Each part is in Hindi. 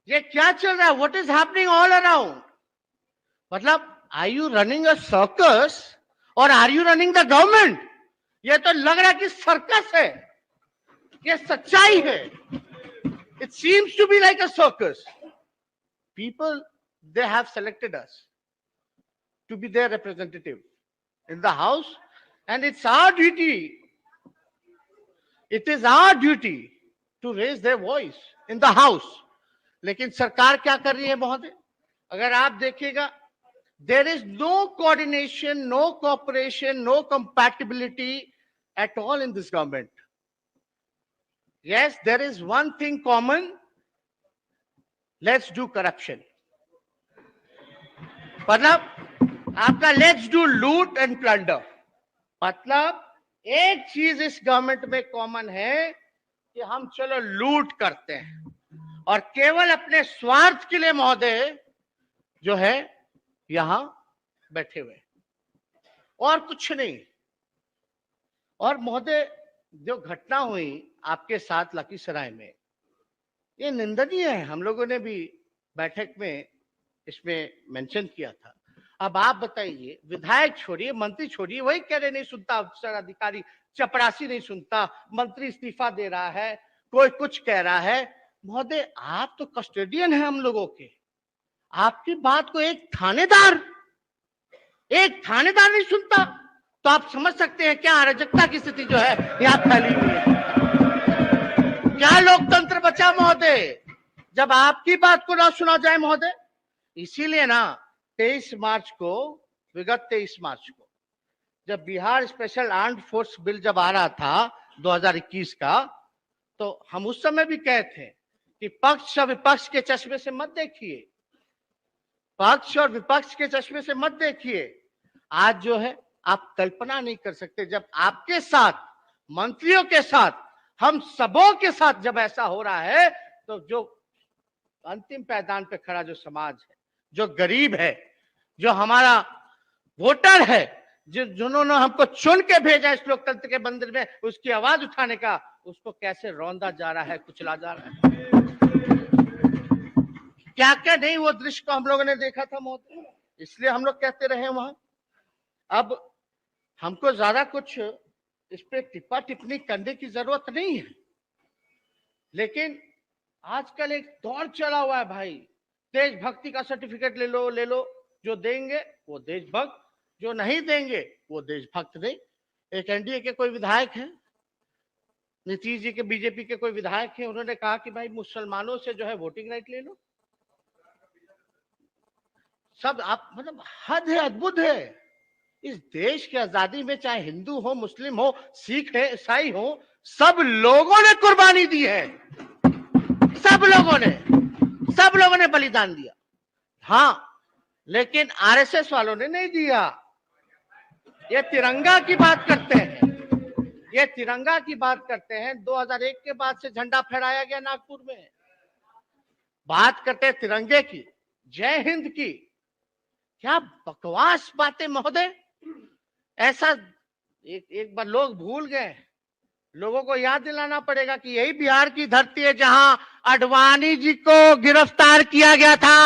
ये क्या चल रहा है? What is happening all around? मतलब are you running a circus और are you running the government? ये तो लग रहा है कि सर्कस है, ये सच्चाई है। It seems to be like a circus. People, they have selected us to be their representative in the house, and it's our duty, it is our duty to raise their voice in the house. लेकिन सरकार क्या कर रही है महोदय? अगर आप देखिएगा, there is no coordination, no cooperation, no compatibility at all in this government. Yes, there is one thing common: let's do corruption. मतलब आपका लेट्स डू लूट एंड प्लंडर। मतलब एक चीज इस गवर्नमेंट में कॉमन है कि हम चलो लूट करते हैं और केवल अपने स्वार्थ के लिए महोदय जो है यहां बैठे हुए, और कुछ नहीं। और महोदय, जो घटना हुई आपके साथ लखीसराय में, ये निंदनीय है। हम लोगों ने भी बैठक में इसमें मेंशन किया था। अब आप बताइए, विधायक छोड़िए, मंत्री छोड़िए, वही कह रहे नहीं सुनता, अफसर अधिकारी चपरासी नहीं सुनता, मंत्री इस्तीफा दे रहा है, कोई कुछ कह रहा है। महोदय, आप तो कस्टोडियन है हम लोगों के, आपकी बात को एक थानेदार नहीं सुनता, तो आप समझ सकते हैं क्या अराजकता की स्थिति जो है यहां फैली हुई है। क्या लोकतंत्र बचा महोदय जब आपकी बात को ना सुना जाए महोदय? इसीलिए ना 23 मार्च को, विगत 23 मार्च को, जब Bihar special armed force bill जब आ रहा था 2021 का, तो हम उस समय भी कहे थे कि पक्ष और विपक्ष के चश्मे से मत देखिए, पक्ष और विपक्ष के चश्मे से मत देखिए। आज जो है आप कल्पना नहीं कर सकते, जब आपके साथ, मंत्रियों के साथ, हम सबों के साथ जब ऐसा हो रहा है, तो जो अंतिम पायदान पे खड़ा जो समाज है, जो गरीब है, जो हमारा वोटर है, जिन्होंने हमको चुन के भेजा इस लोकतंत्र के मंदिर में, उसकी आवाज उठाने का, उसको कैसे रौंदा जा रहा है, कुचला जा रहा है। क्या क्या नहीं वो दृश्य को हम लोगों ने देखा था महोदय, इसलिए हम लोग कहते रहे वहां। अब हमको ज्यादा कुछ इस पे टिप्पा टिप्पणी करने की जरूरत नहीं है, लेकिन आजकल एक दौर चला हुआ है भाई, देशभक्ति का सर्टिफिकेट ले लो, जो देंगे वो देशभक्त, जो नहीं देंगे वो देशभक्त नहीं। एक एनडीए के कोई विधायक हैं, नीतीश जी के बीजेपी के कोई विधायक हैं, उन्होंने कहा कि भाई मुसलमानों से जो है वोटिंग राइट ले लो। सब आप, मतलब हद है, अद्भुत है। इस देश की आजादी में चाहे हिंदू हो, मुस्लिम हो, सिख है, ईसाई हो, सब लोगों ने कुर्बानी दी है, सब लोगों ने बलिदान दिया। हाँ, लेकिन आरएसएस वालों ने नहीं दिया। ये तिरंगा की बात करते हैं, ये तिरंगा की बात करते हैं। 2001 के बाद से झंडा फहराया गया नागपुर में, बात करते हैं तिरंगे की, जय हिंद की। क्या बकवास बातें महोदय। ऐसा एक बार लोग भूल गए, लोगों को याद दिलाना पड़ेगा कि यही बिहार की धरती है जहां आडवाणी जी को गिरफ्तार किया गया था।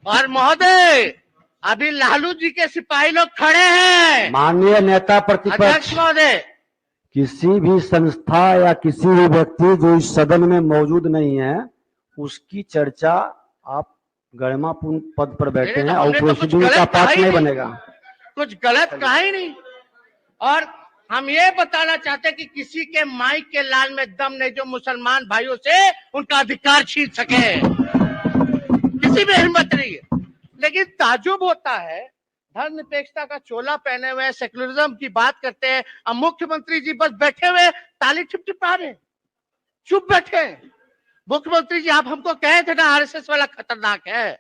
और महोदय, अभी लालू जी के सिपाही लोग खड़े हैं। माननीय नेता प्रतिपक्ष अध्यक्ष महोदय, किसी भी संस्था या किसी भी व्यक्ति जो इस सदन में मौजूद नहीं है, उसकी चर्चा आप गरिमापूर्ण पद पर बैठे हैं और प्रोसीडिंग का पार्ट नहीं बनेगा। कुछ गलत कहा ही नहीं। और हम ये बताना चाहते हैं कि किसी के माइक के लाल में दम नहीं जो मुसलमान भाइयों से उनका अधिकार छीन सके, किसी में हिम्मत नहीं है। लेकिन ताजुब होता है, धर्मनिरपेक्षता का चोला पहने हुए सेक्युलरिज्म की बात करते हैं, अब मुख्यमंत्री जी बस बैठे हुए ताली टिपटिपा रहे, चुप बैठे। मुख्यमंत्री जी, आप हमको कहे थे ना आरएसएस वाला खतरनाक है,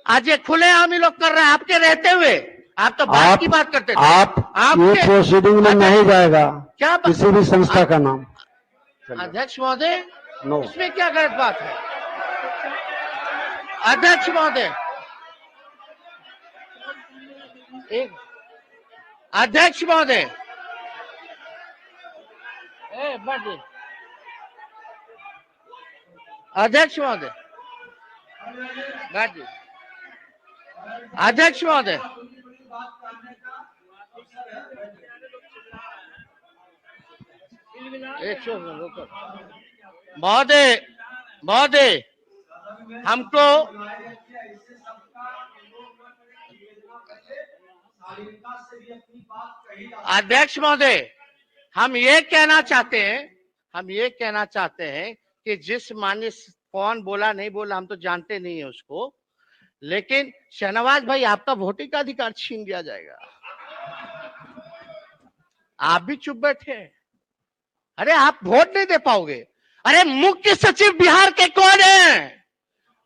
आज ये खुलेआम ही लोग कर रहे हैं आपके रहते हुए। आप तो बात की बात करते थे। आप ये प्रोसीडिंग में नहीं जाएगा क्या किसी भी संस्था का नाम। अध्यक्ष महोदय, नो, इसमें क्या गलत बात है? अध्यक्ष महोदय, एक अध्यक्ष महोदय, अध्यक्ष महोदय, बैठ जाइए। अध्यक्ष महोदय, महोदय, महोदय, हमको अध्यक्ष महोदय, हम ये कहना चाहते हैं कि जिस मान्य कौन बोला नहीं बोला हम तो जानते नहीं है उसको, लेकिन शहनवाज भाई आपका वोटिंग का अधिकार छीन लिया जाएगा। आप भी चुप बैठे हैं। अरे आप वोट नहीं दे पाओगे। अरे मुख्य सचिव बिहार के कौन है?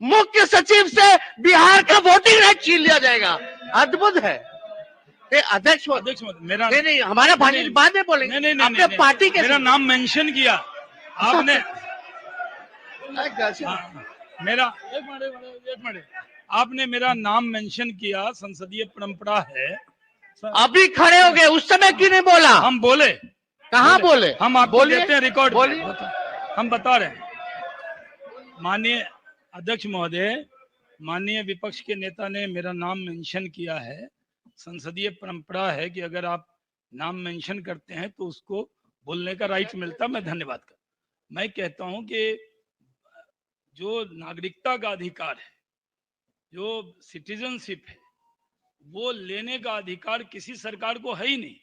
मुख्य सचिव से बिहार का वोटिंग राइट छीन लिया जाएगा। अद्भुत है। अध्यक्ष मेरा नहीं हमारा भाई बाद में बोलेंगे। नहीं, अपने पार्टी के मेरा नाम मेंशन किया आपने। मेरा एक मिनट आपने मेरा नाम मेंशन किया, संसदीय परंपरा है। अभी खड़े हो गए, उस समय क्यों नहीं बोला? हम बोले, कहाँ बोले? हम आपको देते हैं रिकॉर्ड, बोलिए। हम बता रहे हैं। माननीय अध्यक्ष महोदय, माननीय विपक्ष के नेता ने मेरा नाम मेंशन किया है। संसदीय परंपरा है कि अगर आप नाम मेंशन करते हैं तो उसको बोलने का राइट मिलता। मैं धन्यवाद कर मैं कहता हूं कि जो नागरिकता का अधिकार है, जो सिटीजनशिप है, वो लेने का अधिकार किसी सरकार को है ही नहीं।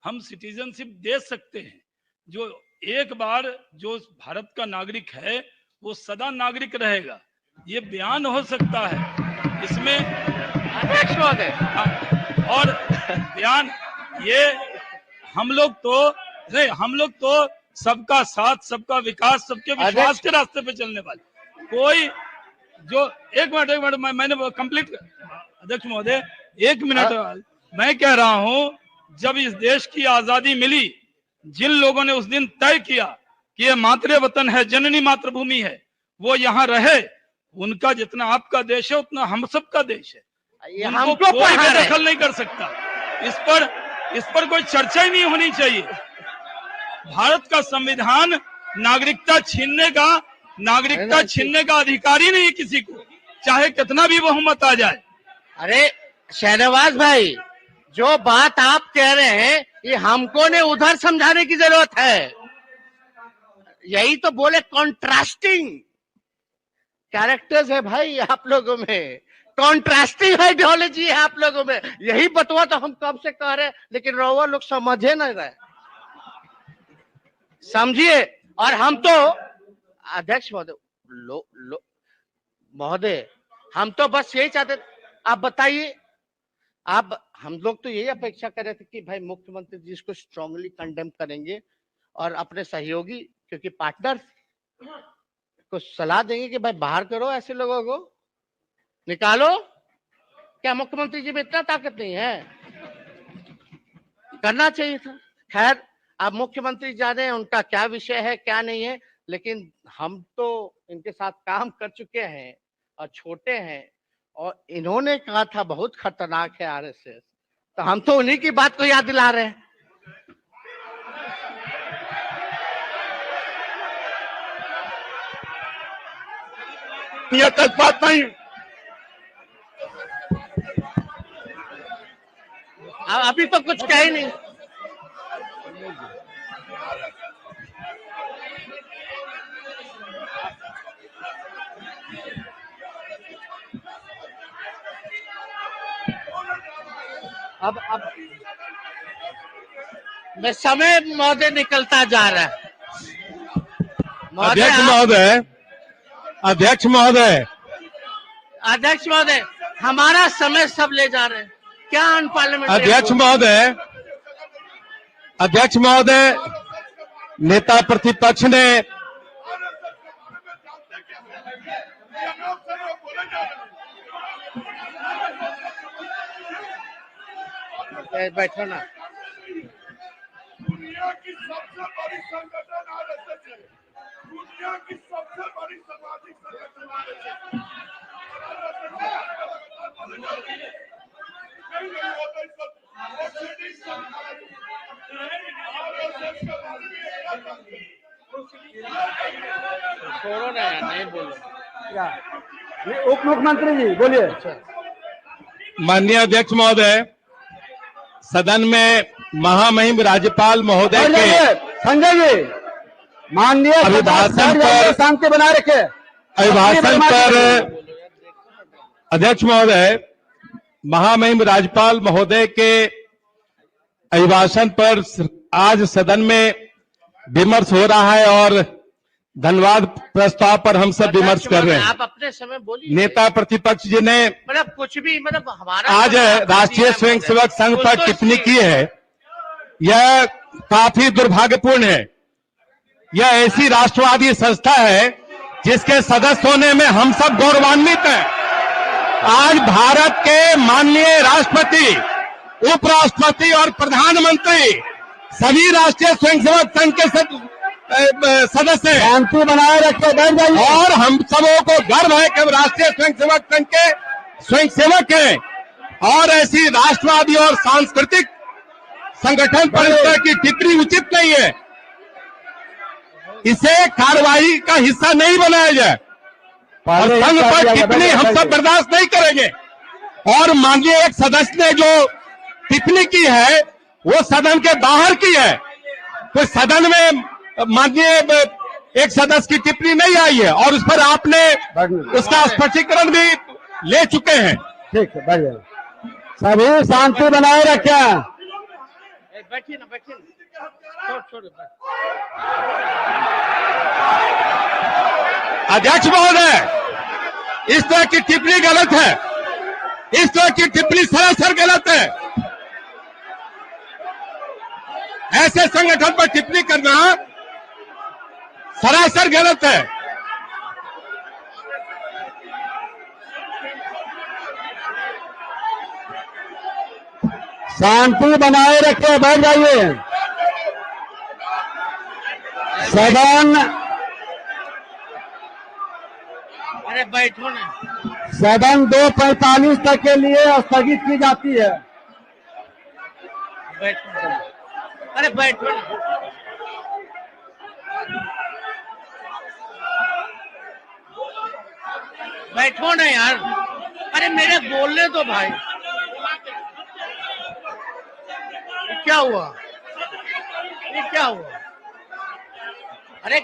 हम सिटीजनशिप दे सकते हैं। जो एक बार जो भारत का नागरिक है वो सदा नागरिक रहेगा, ये बयान हो सकता है इसमें। अध्यक्ष महोदय, और बयान ये हम लोग तो सबका साथ, सबका विकास, सबके विश्वास के रास्ते पे चलने वाले। कोई जो एक मिनट मैंने कंप्लीट। अध्यक्ष महोदय एक मिनट, मैं कह रहा हूं जब इस देश की आजादी मिली, जिन लोगों ने उस दिन तय किया कि ये मातृ वतन है, जननी मातृभूमि है, वो यहाँ रहे। उनका जितना आपका देश है उतना हम सबका देश है। उनको कोई दखल नहीं कर सकता। इस पर कोई चर्चा ही नहीं होनी चाहिए। भारत का संविधान नागरिकता छीनने का अधिकार ही नहीं किसी को, चाहे कितना भी बहुमत आ जाए। अरे शहनवाज भाई, जो बात आप कह रहे हैं ये हमको ने उधर समझाने की जरूरत है। यही तो बोले कॉन्ट्रास्टिंग कैरेक्टर्स है भाई आप लोगों में, कॉन्ट्रास्टिंग आइडियोलॉजी है आप लोगों में। यही बतवा तो हम कब से कह रहे हैं, लेकिन रोवा लोग समझे नहीं रहे। समझिए। और हम तो अध्यक्ष महोदय हम तो बस यही चाहते। आप बताइए, हम लोग तो यही अपेक्षा कर रहे थे कि भाई मुख्यमंत्री जी इसको स्ट्रांगली कंडेम करेंगे और अपने सहयोगी, क्योंकि पार्टनर को सलाह देंगे कि भाई बाहर करो, ऐसे लोगों को निकालो। क्या मुख्यमंत्री जी में इतना ताकत नहीं है? करना चाहिए था। खैर, अब मुख्यमंत्री जाने उनका क्या विषय है क्या नहीं है, लेकिन हम तो इनके साथ काम कर चुके हैं और छोटे हैं, और इन्होंने कहा था बहुत खतरनाक है आरएसएस, तो हम तो उन्हीं की बात को याद दिला रहे हैं। ये तक बात नहीं। अभी तो कुछ कह ही नहीं। अब मैं समय महोदय निकलता जा रहा है। अध्यक्ष महोदय, हमारा समय सब ले जा रहे हैं। क्या अनपार्लियामेंट्री? अध्यक्ष महोदय, नेता प्रतिपक्ष ने बैठो ना। दुनिया की सबसे बड़ी संगठन आरएसएस है। दुनिया की सबसे बड़ी सामाजिक संगठन आरएसएस है। छोड़ो ना यार, नहीं बोलो। क्या ये उप मुख्यमंत्री जी बोलिए। माननीय अध्यक्ष महोदय, सदन में महामहिम राज्यपाल महोदय बैठ के जाइए संजय जी, माननीय अभिभाषण बैठ जाइए, पर शांति बनाए रखे। अभिभाषण पर अध्यक्ष महोदय, महामहिम राज्यपाल महोदय के अभिभाषण पर आज सदन में विमर्श हो रहा है और धन्यवाद प्रस्ताव पर हम सब विमर्श कर रहे हैं। आप अपने समय बोलिए। नेता प्रतिपक्ष जी ने मतलब कुछ भी, मतलब हमारा आज राष्ट्रीय स्वयंसेवक संघ पर टिप्पणी की है, यह काफी दुर्भाग्यपूर्ण है। यह ऐसी राष्ट्रवादी संस्था है जिसके सदस्य होने में हम सब गौरवान्वित हैं। आज भारत के माननीय राष्ट्रपति, उपराष्ट्रपति और प्रधानमंत्री सभी राष्ट्रीय स्वयंसेवक संघ के सदस्य हैं। शांति बनाए रखे, बैठ जाइए। और हम सबों को गर्व है कि हम राष्ट्रीय स्वयंसेवक संघ के स्वयंसेवक हैं और ऐसी राष्ट्रवादी और सांस्कृतिक संगठन पर इस तरह की टिप्पणी उचित नहीं है। इसे कार्रवाई का हिस्सा नहीं बनाया जाए और संघ पर टिप्पणी हम सब बर्दाश्त नहीं करेंगे। और माननीय एक सदस्य ने जो टिप्पणी की है वो सदन के बाहर की है, तो सदन में माननीय एक सदस्य की टिप्पणी नहीं आई है और उस पर आपने उसका स्पष्टीकरण भी ले चुके हैं। ठीक है, बैठ जाइए। सभी शांति बनाए रखें। बैठिए ना, बैठिए ना, छोड़। अध्यक्ष महोदय, इस तरह की टिप्पणी गलत है। इस तरह की टिप्पणी सरासर गलत है। ऐसे संगठन पर टिप्पणी करना सरासर गलत है। शांति बनाए रखे, बैठ जाइए। सदन अरे बैठो ना। सदन 2:45 तक के लिए स्थगित की जाती है। बैठो, अरे बैठो ना। बैठो ना यार, अरे मेरे बोलने दो भाई। क्या हुआ? ये क्या हुआ? अरे